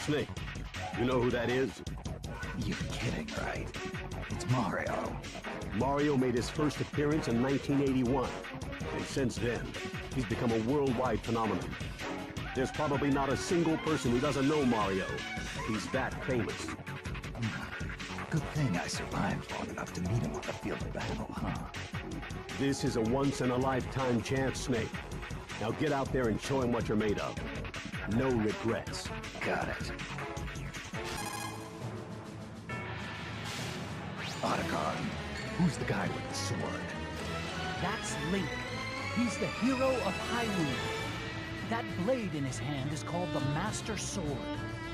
Snake, you know who that is? You're kidding, right? It's Mario. Mario made his first appearance in 1981, and since then, he's become a worldwide phenomenon. There's probably not a single person who doesn't know Mario. He's that famous. Good thing I survived long enough to meet him on the field of battle, huh? This is a once-in-a-lifetime chance, Snake. Now get out there and show him what you're made of. No regrets. Got it. Otacon, who's the guy with the sword? That's Link. He's the hero of Hyrule. That blade in his hand is called the Master Sword,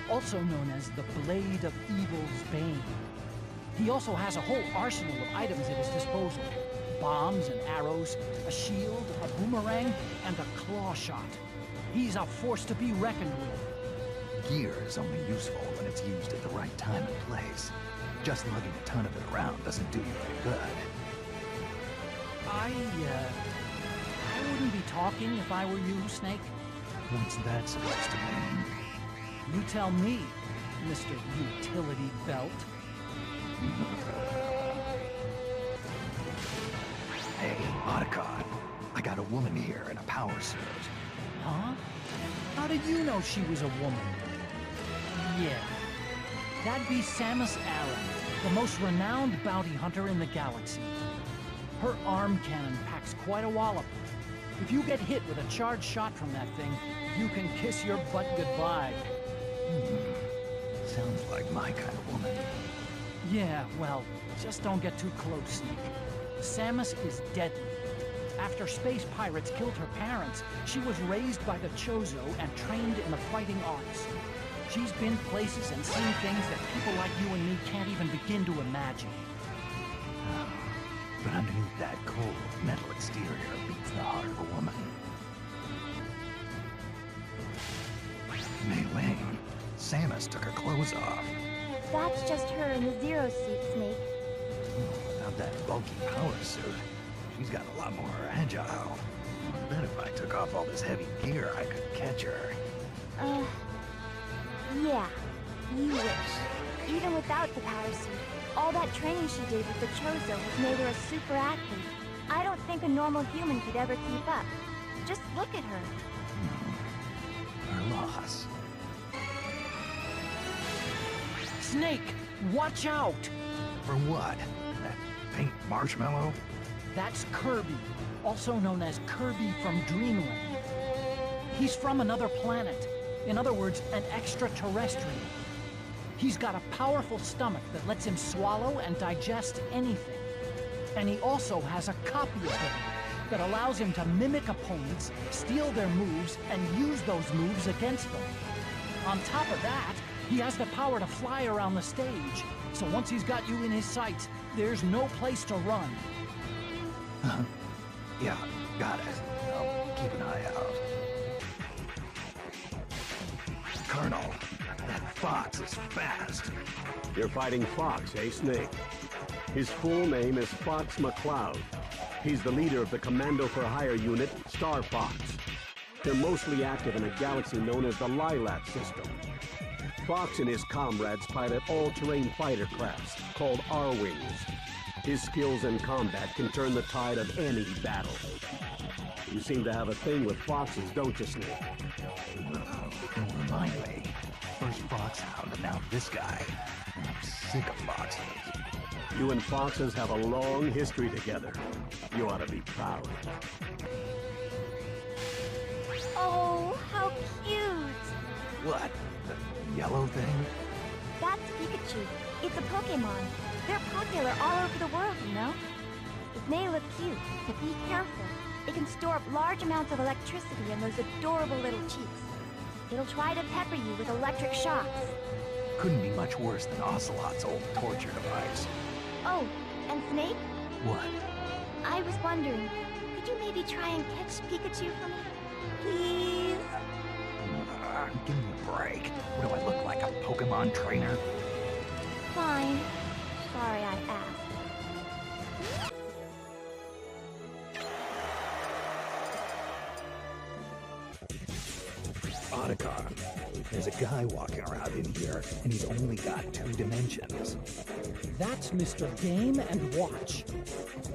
also known as the Blade of Evil's Bane. He also has a whole arsenal of items at his disposal. Bombs and arrows, a shield, a boomerang, and a claw shot. He's a force to be reckoned with. Gear is only useful when it's used at the right time and place. Just lugging a ton of it around doesn't do you any good. I wouldn't be talking if I were you, Snake. What's that supposed to mean? You tell me, Mr. Utility Belt. Hey, Otacon, I got a woman here in a power suit. Huh? How did you know she was a woman? Yeah. That'd be Samus Aran, the most renowned bounty hunter in the galaxy. Her arm cannon packs quite a wallop. If you get hit with a charged shot from that thing, you can kiss your butt goodbye. Sounds like my kind of woman. Yeah, well, just don't get too close, Snake. Samus is deadly. After space pirates killed her parents, she was raised by the Chozo and trained in the fighting arts. She's been places and seen things that people like you and me can't even begin to imagine. But underneath that cold metal exterior beats the heart of a woman. Mei Wang, Samus took her clothes off. That's just her in the Zero suit, Snake. Without that bulky power suit, she's got a lot more agile. I bet if I took off all this heavy gear, I could catch her. Yeah, you wish. Even without the power suit, all that training she did with the Chozo has made her a super athlete. I don't think a normal human could ever keep up. Just look at her. Her loss. Snake, watch out! For what? That pink marshmallow? That's Kirby, also known as Kirby from Dreamland. He's from another planet. In other words, an extraterrestrial. He's got a powerful stomach that lets him swallow and digest anything. And he also has a copy ability that allows him to mimic opponents, steal their moves, and use those moves against them. On top of that, he has the power to fly around the stage. So once he's got you in his sights, there's no place to run. Yeah, got it. I'll keep an eye out. Colonel, that fox is fast. You're fighting Fox, eh, Snake? His full name is Fox McCloud. He's the leader of the Commando for Hire unit, Star Fox. They're mostly active in a galaxy known as the Lilac System. Fox and his comrades pilot all-terrain fighter crafts called R-Wings. His skills in combat can turn the tide of any battle. You seem to have a thing with foxes, don't you, Snake? Don't remind me. First Foxhound, and now this guy. I'm sick of foxes. You and foxes have a long history together. You ought to be proud. Oh, how cute! What? The yellow thing? That's Pikachu. It's a Pokemon. They're popular all over the world, you know? It may look cute, but be careful. It can store up large amounts of electricity in those adorable little cheeks. It'll try to pepper you with electric shocks. Couldn't be much worse than Ocelot's old torture device. Oh, and Snake? What? I was wondering, could you maybe try and catch Pikachu for me? Please? Give me a break. What do I look like, a Pokemon trainer? Fine. Sorry I asked. Otacon, There's a guy walking around in here, and he's only got 2 dimensions. That's Mr. Game and Watch.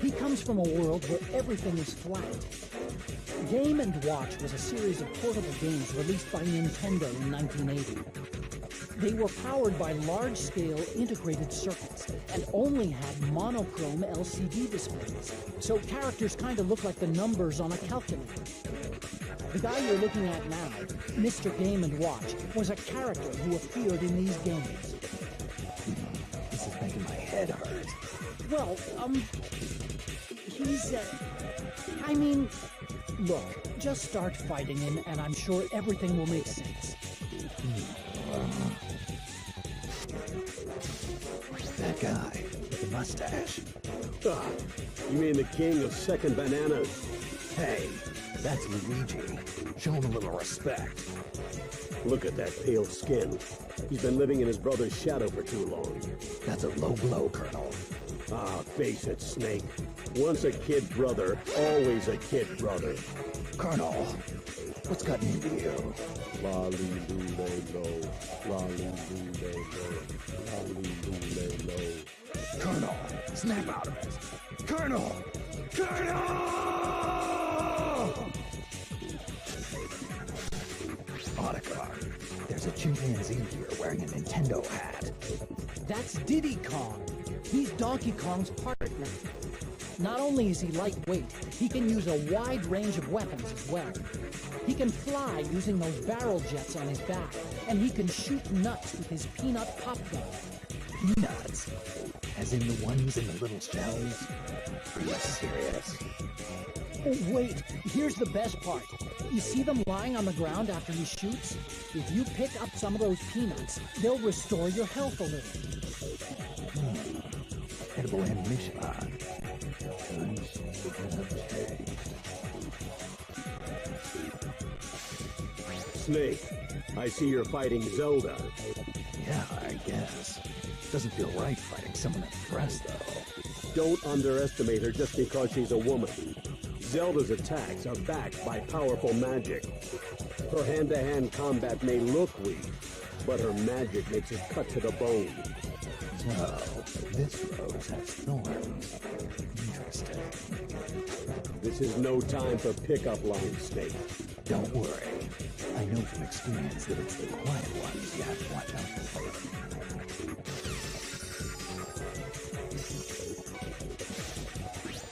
He comes from a world where everything is flat. Game and Watch was a series of portable games released by Nintendo in 1980. They were powered by large-scale integrated circuits and only had monochrome LCD displays, so characters kind of look like the numbers on a calculator. The guy you're looking at now, Mr. Game & Watch, was a character who appeared in these games. This is making my head hurt. Well, he's, I mean, look, just start fighting him and I'm sure everything will make sense. That guy with the mustache. Ah, you mean the king of second bananas? Hey, that's Luigi. Show him a little respect. Look at that pale skin. He's been living in his brother's shadow for too long. That's a low blow, Colonel. Ah, face it, Snake. Once a kid brother, always a kid brother. Colonel, what's gotten into you? La-lee-loo-lay-low. La-lee-loo-lay-low. La-lee-loo-lay-low. Colonel, snap out of it. Colonel! Colonel! Otacon, there's a chimpanzee here wearing a Nintendo hat. That's Diddy Kong. He's Donkey Kong's partner. Not only is he lightweight, he can use a wide range of weapons as well. He can fly using those barrel jets on his back, and he can shoot nuts with his peanut pop gun. Peanuts? As in the ones in the little shells? Are you serious? Oh, wait, here's the best part. You see them lying on the ground after he shoots? If you pick up some of those peanuts, they'll restore your health a little. Edible ammunition. Snake, I see you're fighting Zelda. Yeah, I guess. Doesn't feel right fighting someone in a dress, though. Don't underestimate her just because she's a woman. Zelda's attacks are backed by powerful magic. Her hand-to-hand combat may look weak, but her magic makes it cut to the bone. So, this rose has thorns. Interesting. This is no time for pickup lines, Snake. Don't worry. I know from experience that it's the quiet ones you have to watch out for.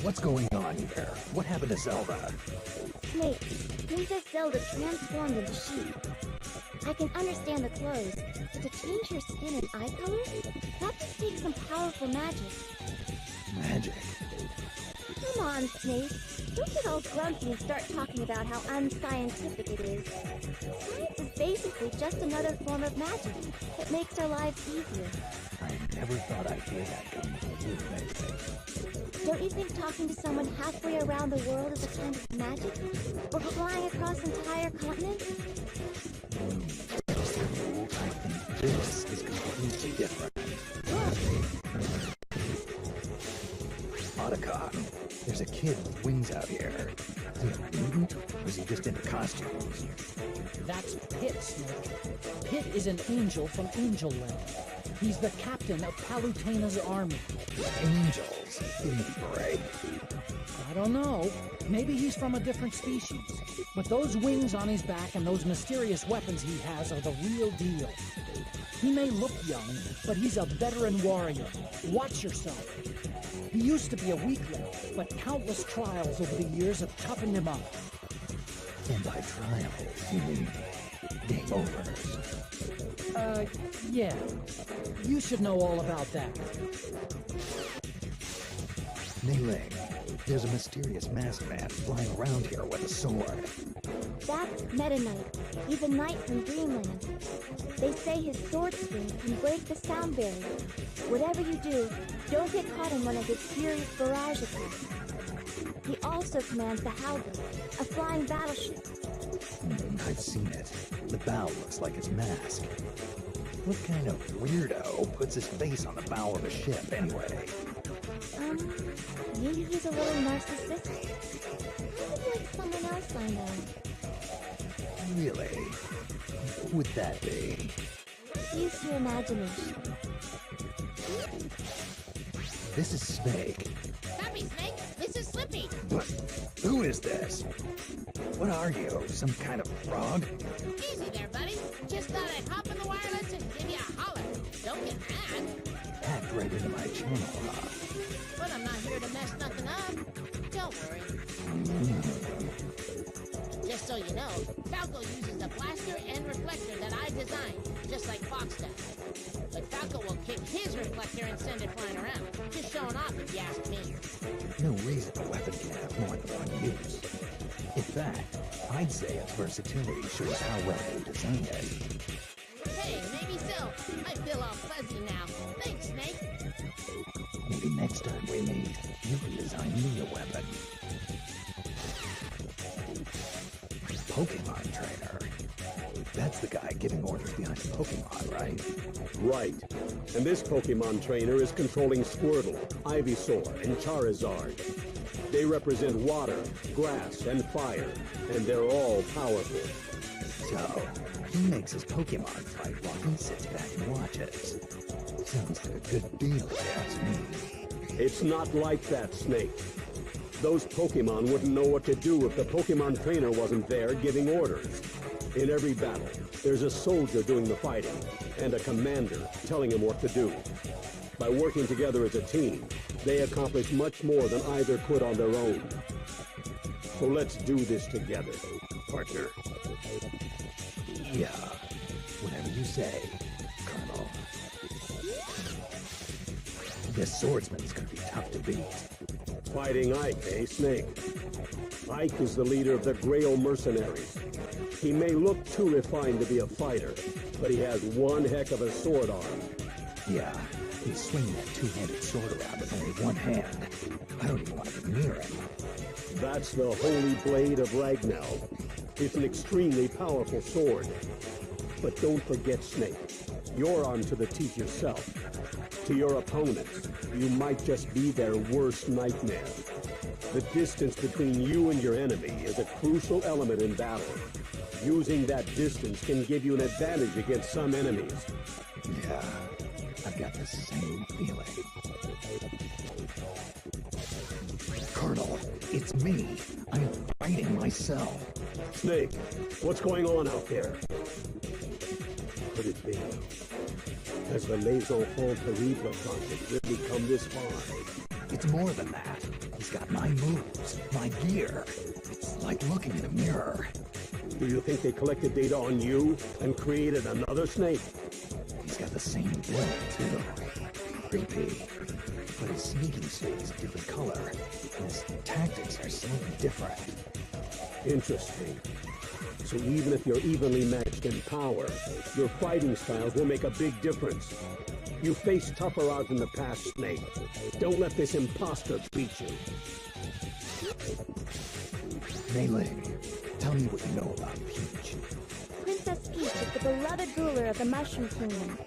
What's going on here? What happened to Zelda? Snake, Princess Zelda transformed into sheep. I can understand the clothes, but to change her skin and eye color? That just takes some powerful magic. Magic? Come on, Snake. Don't get all grumpy and start talking about how unscientific it is. Science is basically just another form of magic that makes our lives easier. I never thought I'd hear that coming from you, maybe. Don't you think talking to someone halfway around the world is a kind of magic? Or flying across entire continents? I think this is completely different. Otacon, there's a kid with wings out here. Is he a mutant, or is he just into costumes? That's Pit, Snake. Pit is an angel from Angel Land. He's the captain of Palutena's army. Angels? Give me a break. I don't know. Maybe he's from a different species. But those wings on his back and those mysterious weapons he has are the real deal. He may look young, but he's a veteran warrior. Watch yourself. He used to be a weakling, but countless trials over the years have toughened him up. And by trials, you mean game overs? Yeah. You should know all about that. Mei-Ling, there's a mysterious masked man flying around here with a sword. That's Meta Knight. He's a knight from Dreamland. They say his sword swing can break the sound barrier. Whatever you do, don't get caught in one of his furious barrage attacks. He also commands the Halberd, a flying battleship. I've seen it. The bow looks like his mask. What kind of weirdo puts his face on the bow of a ship, anyway? Maybe he's a little narcissistic. Kind of like someone else I know. Really? Who would that be? Use your imagination. This is Snake. Copy, Snake. This is Slippy. But who is this? What are you? Some kind of frog? Easy there, buddy. Just thought I'd hop in the wireless and give you a holler. Don't get mad. Hacked right into my channel, huh? But I'm not here to mess nothing up. Don't worry. Just so you know, Falco uses the blaster and reflector that I designed, just like Fox does. But Falco will kick his reflector and send it flying around. Just showing off if you ask me. No reason a weapon can have more than one use. In fact, I'd say its versatility shows how well you designed it. Hey, maybe so. I feel all fuzzy now. Thanks, Snake. Maybe next time we meet, you can design me a weapon. Pokemon trainer. That's the guy giving orders behind Pokemon, right? Right. And this Pokemon trainer is controlling Squirtle, Ivysaur, and Charizard. They represent water, grass, and fire, and they're all powerful. So, he makes his Pokemon fight while he sits back and watches. Sounds like a good deal, if you ask me. It's not like that, Snake. Those Pokemon wouldn't know what to do if the Pokemon trainer wasn't there giving orders. In every battle, there's a soldier doing the fighting, and a commander telling him what to do. By working together as a team, they accomplish much more than either could on their own. So let's do this together, partner. Yeah, whatever you say, Colonel. This swordsman's gonna be tough to beat. Fighting Ike, eh, Snake? Ike is the leader of the Grail Mercenaries. He may look too refined to be a fighter, but he has one heck of a sword arm. Yeah, he's swinging that two-handed sword around with only one hand. I don't even want to be near him. That's the Holy Blade of Ragnell. It's an extremely powerful sword. But don't forget, Snake, you're armed to the teeth yourself. To your opponents, you might just be their worst nightmare. The distance between you and your enemy is a crucial element in battle. Using that distance can give you an advantage against some enemies. Yeah, I've got the same feeling. Colonel, it's me. I'm fighting myself. Snake, what's going on out there? Could it be? Has the Les Enfants Terribles project really come this far? It's more than that. He's got my moves, my gear. It's like looking in a mirror. Do you think they collected data on you and created another Snake? He's got the same build, too. Creepy. But his sneaking suit is a different color, and his tactics are slightly different. Interesting. So even if you're evenly matched in power, your fighting styles will make a big difference. You faced tougher odds in the past, Snake. Don't let this imposter beat you. Mei-Ling, tell me what you know about Peach. Princess Peach is the beloved ruler of the Mushroom Kingdom.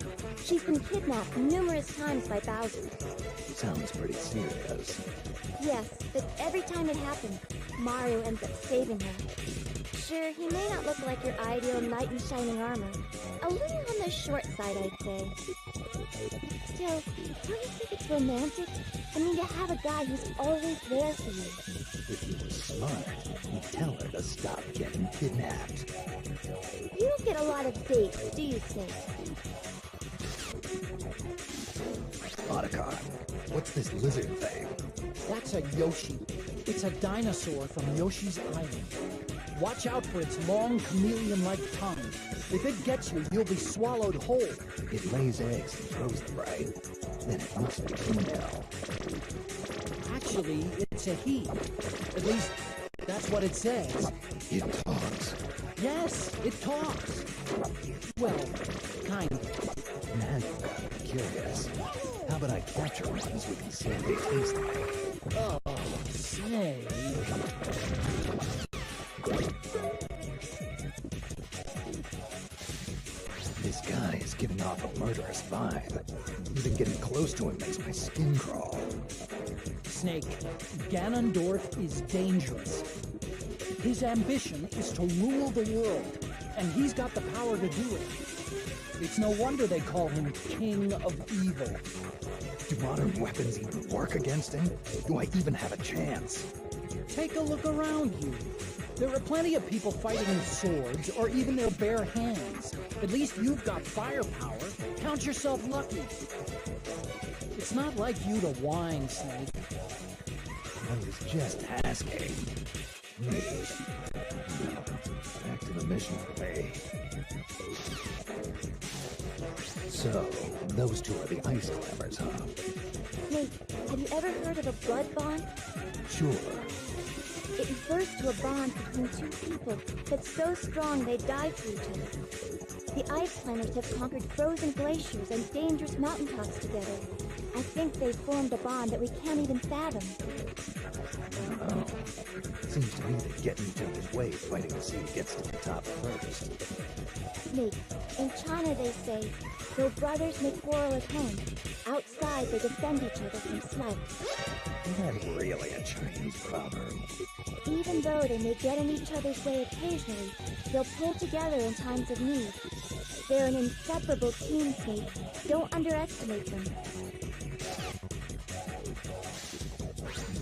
She's been kidnapped numerous times by Bowser. Sounds pretty serious. Yes, but every time it happens, Mario ends up saving her. Sure, he may not look like your ideal knight in shining armor. A little on the short side, I'd say. Still, don't you think it's romantic? I mean, to have a guy who's always there for you. If you were smart, you'd tell her to stop getting kidnapped. You don't get a lot of dates, do you, Snake? Otacon, what's this lizard thing? That's a Yoshi. It's a dinosaur from Yoshi's Island. Watch out for its long chameleon-like tongue. If it gets you, you'll be swallowed whole. It lays eggs and throws them, right? Then it must be female. Actually, it's a he. At least, that's what it says. It talks. Yes, it talks. Well, kind of. Now you've got me curious. How about I capture one so we can see what they taste like? Oh, say. This guy is giving off a murderous vibe. Even getting close to him makes my skin crawl. Snake, Ganondorf is dangerous. His ambition is to rule the world, and he's got the power to do it. It's no wonder they call him King of Evil. Do modern weapons even work against him? Do I even have a chance? Take a look around you. There are plenty of people fighting with swords or even their bare hands. At least you've got firepower. Count yourself lucky. It's not like you to whine, Snake. I was just asking. Me. No, back to the mission for me. So, those two are the ice climbers, huh? Snake, have you ever heard of a blood bond? Sure. It refers to a bond between two people that's so strong they die for each other. The ice climbers have conquered frozen glaciers and dangerous mountaintops together. I think they've formed a bond that we can't even fathom. Oh. Seems to me they get in each other's way fighting to see who gets to the top first. Snake, in China they say, though brothers may quarrel at home, outside they defend each other from slight. Is that really a Chinese proverb? Even though they may get in each other's way occasionally, they'll pull together in times of need. They're an inseparable team, Snake. Don't underestimate them.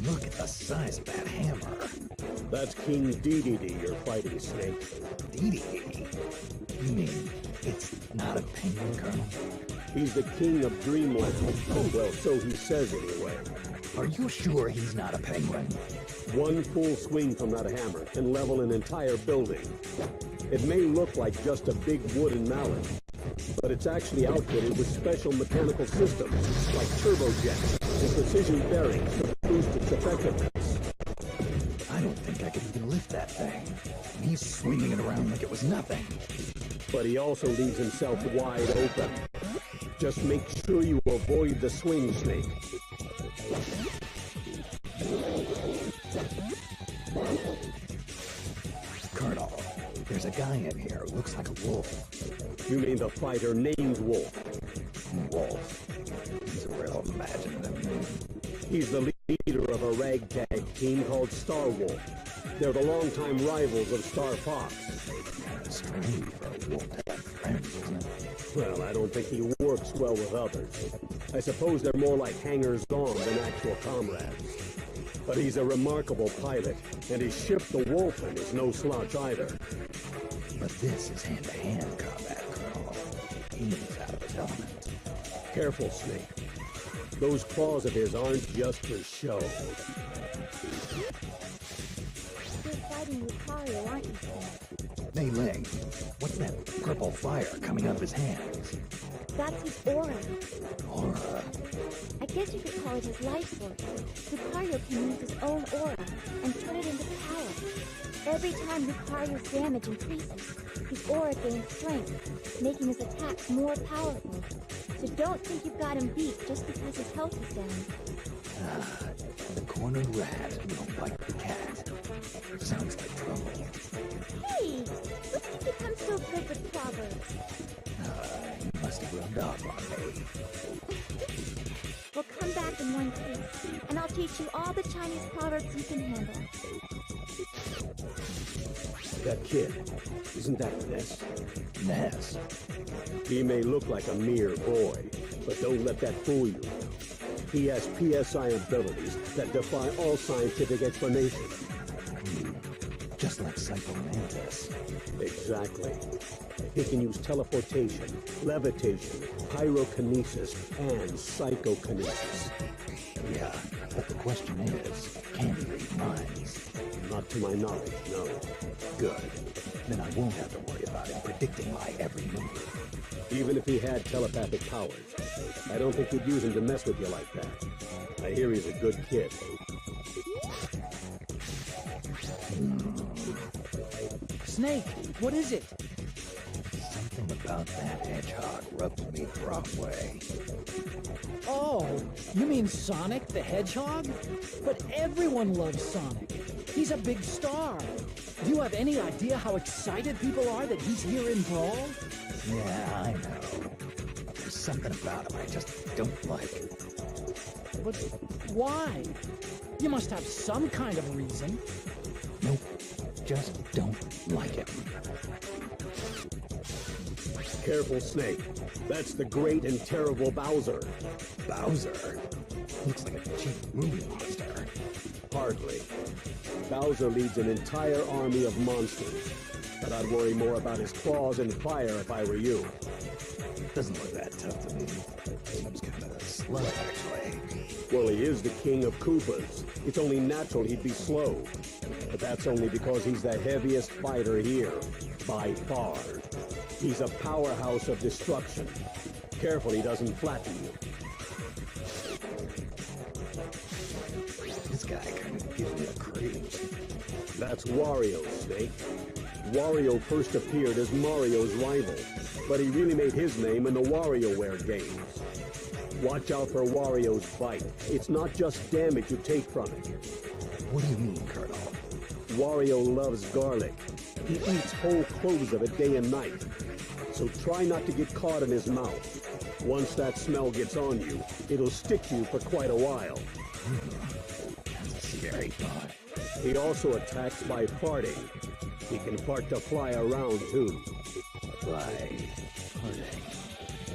Look at the size of that hammer. That's King DDD you're fighting, Snake. DDD? You mean it's not a penguin, Colonel? He's the king of Dreamland. Oh, well, so he says anyway. Are you sure he's not a penguin? One full swing from that hammer can level an entire building. It may look like just a big wooden mallet, but it's actually outfitted with special mechanical systems, like turbojets and precision bearings to boost its effectiveness. I don't think I could even lift that thing. He's swinging it around like it was nothing. But he also leaves himself wide open. Just make sure you avoid the swing, Snake. Colonel, there's a guy in here who looks like a wolf. You mean the fighter named Wolf? Wolf. He's a real imaginative name. He's the leader of a ragtag team called Star Wolf. They're the longtime rivals of Star Fox. Kind of strange for a wolf to have friends, isn't it? Well, I don't think he works well with others. I suppose they're more like hangers-on than actual comrades. But he's a remarkable pilot, and his ship, the Wolfen, is no slouch either. But this is hand-to-hand combat, Colonel. He's out of his element. Careful, Snake. Those claws of his aren't just for show. You're fighting Lucario, aren't you, Snake? Mei Ling, what's that purple fire coming out of his hands? That's his aura. Aura? I guess you could call it his life force. Lucario can use his own aura and turn it into power. Every time Lucario's damage increases, his aura gains strength, making his attacks more powerful. So don't think you've got him beat just because his health is down. Ah, the cornered rat who don't bite the cat. Sounds like trouble. Hey! When did you become so good with proverbs? You must have rubbed off on me. Well, come back in one piece, and I'll teach you all the Chinese proverbs you can handle. That kid, isn't that Ness? Ness? He may look like a mere boy, but don't let that fool you. He has PSI abilities that defy all scientific explanation. Just like Psycho Mantis. Exactly. He can use teleportation, levitation, pyrokinesis, and psychokinesis. Yeah, but the question is, can he read minds? Not to my knowledge, no. Good. Then I won't have to worry about him predicting my every move. Even if he had telepathic powers, I don't think he'd use him to mess with you like that. I hear he's a good kid. Snake, what is it? Something about that hedgehog rubs me the wrong way. Oh, you mean Sonic the Hedgehog? But everyone loves Sonic. He's a big star. Do you have any idea how excited people are that he's here in Brawl? Yeah, I know. There's something about him I just don't like. But why? You must have some kind of reason. Nope. Just don't like him. Careful, Snake. That's the great and terrible Bowser. Bowser? Looks like a cheap movie monster. Hardly. Bowser leads an entire army of monsters. But I'd worry more about his claws and fire if I were you. Doesn't look that tough to me. Seems kind of slow, actually. Well, he is the king of Koopas. It's only natural he'd be slow. But that's only because he's the heaviest fighter here, by far. He's a powerhouse of destruction. Careful he doesn't flatten you. This guy kind of gives me a cringe. That's Wario, Snake. Wario first appeared as Mario's rival, but he really made his name in the WarioWare games. Watch out for Wario's bite. It's not just damage you take from it. What do you mean, Colonel? Wario loves garlic. He eats whole cloves of it day and night. So try not to get caught in his mouth. Once that smell gets on you, it'll stick you for quite a while. That's a scary thought. He also attacks by farting. He can fart to fly around, too. Farting.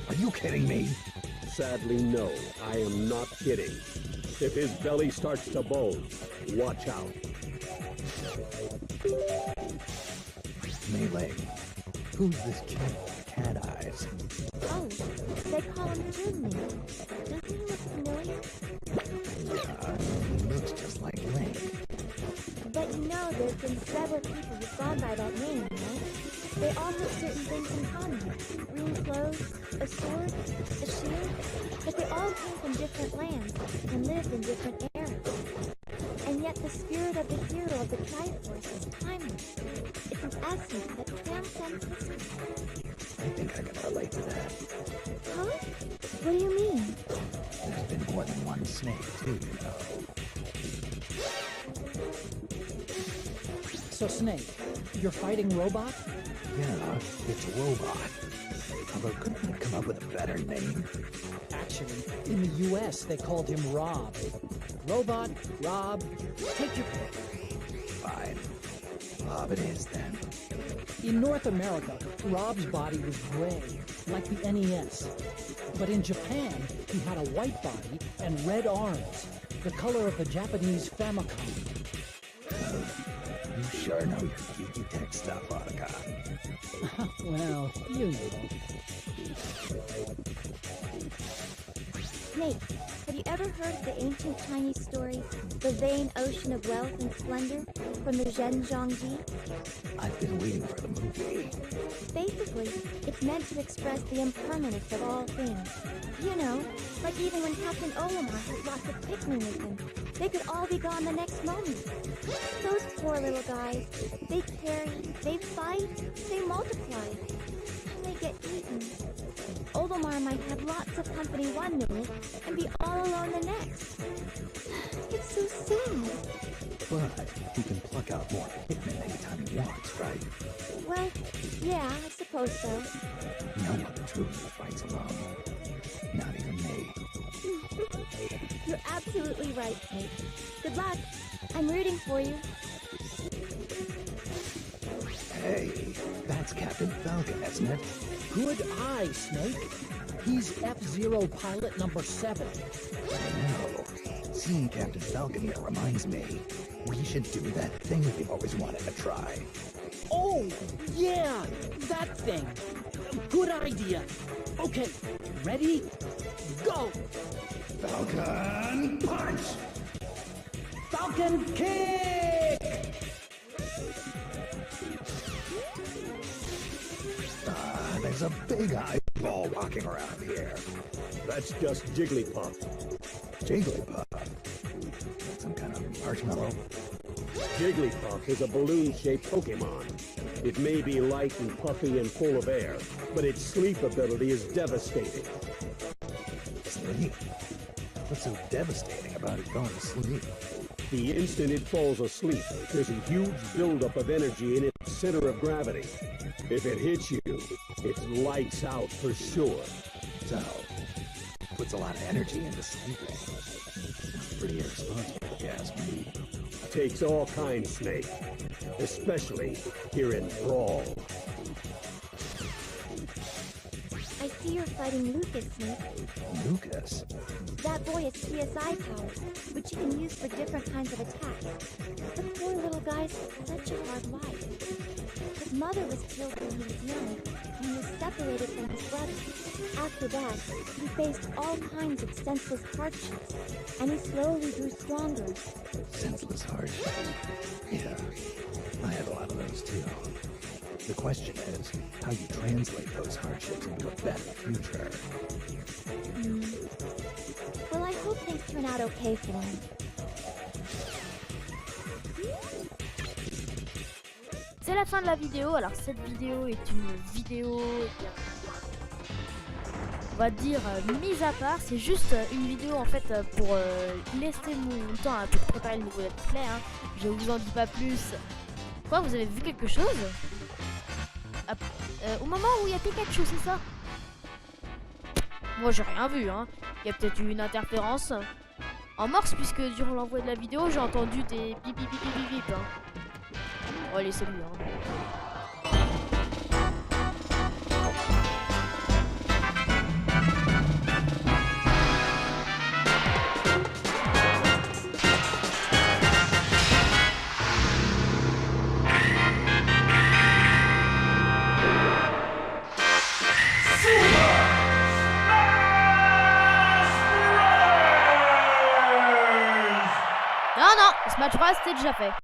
Are you kidding me? Sadly, no. I am not kidding. If his belly starts to bulge, watch out. Melee. Who's this kid with cat eyes? Oh, they call him Junior. Doesn't he look familiar? Yeah, he looks just like Link. But you know there's been several people who've gone by that name, right? They all have certain things in common. Green clothes, a sword, a shield. But they all came from different lands and lived in different eras. And yet the spirit of the hero of the Triforce is timeless. It's an essence that transcends history. I think I can relate to that. Huh? What do you mean? There's been more than one snake, too, you know. So, Snake, you're fighting Robot? Yeah, it's Robot. Although, couldn't they come up with a better name? Actually, in the U.S., they called him Rob. Robot, Rob, take your pick. Fine. Bob it is, then. In North America, Rob's body was gray, like the NES. But in Japan, he had a white body and red arms, the color of the Japanese Famicom. You sure know your geeky tech stuff, Otacon. Well, you know. Snake, have you ever heard of the ancient Chinese story, The Vain Ocean of Wealth and Splendor, from the Zhenjiangji? I've been waiting for the movie. Basically, it's meant to express the impermanence of all things. You know, like even when Captain Olimar has lots of Pikmin with him, they could all be gone the next moment. Those poor little guys, they carry, they fight, they multiply, and they get eaten. Olimar might have lots of company one minute and be all alone the next. It's so sad. But he can pluck out more Pikmin anytime he wants, right? Well, yeah, I suppose so. No one truly fights alone. Not even me. You're absolutely right, Snake. Good luck. I'm rooting for you. Hey, that's Captain Falcon, isn't it? Good eye, Snake. He's F-Zero pilot number 7. I know. Seeing Captain Falcon here reminds me. We should do that thing we've always wanted to try. Oh, yeah, that thing. Good idea. Okay, ready? Go! Falcon punch! Falcon kick! There's a big eyeball walking around here. That's just Jigglypuff. Jigglypuff? That's some kind of marshmallow? Jigglypuff is a balloon-shaped Pokemon. It may be light and puffy and full of air, but its sleep ability is devastating. Sleep? What's so devastating about it going to sleep? The instant it falls asleep, there's a huge buildup of energy in its center of gravity. If it hits you, it's lights out for sure. So, puts a lot of energy into sleeping. Pretty irresponsible, if you ask me. Takes all kinds, Snake. Especially here in Brawl. see you're fighting Lucas, Snake. Lucas? That boy has PSI powers, which he can use for different kinds of attacks. The poor little guy's such a hard life. His mother was killed when he was young, and he was separated from his brother. After that, he faced all kinds of senseless hardships, and he slowly grew stronger. Senseless hardship. Yeah, I had a lot of those too. The question is how you translate those hardships into a better future. Well, I hope things turn out okay for him. C'est la fin de la vidéo. Alors cette vidéo est une vidéo, on va dire, mise à part. C'est juste une vidéo en fait pour laisser mon temps pour préparer le nouveau let's play. Hein. Je vous en dis pas plus. Quoi, vous avez vu quelque chose? Au moment où il y a Pikachu, c'est ça? Moi j'ai rien vu, hein. Il y a peut-être eu une interférence en morse, puisque durant l'envoi de la vidéo j'ai entendu des bip bip bip bip bip. Hein. Bon allez, c'est lui, hein. Non, non, Smash Bros c'était déjà fait.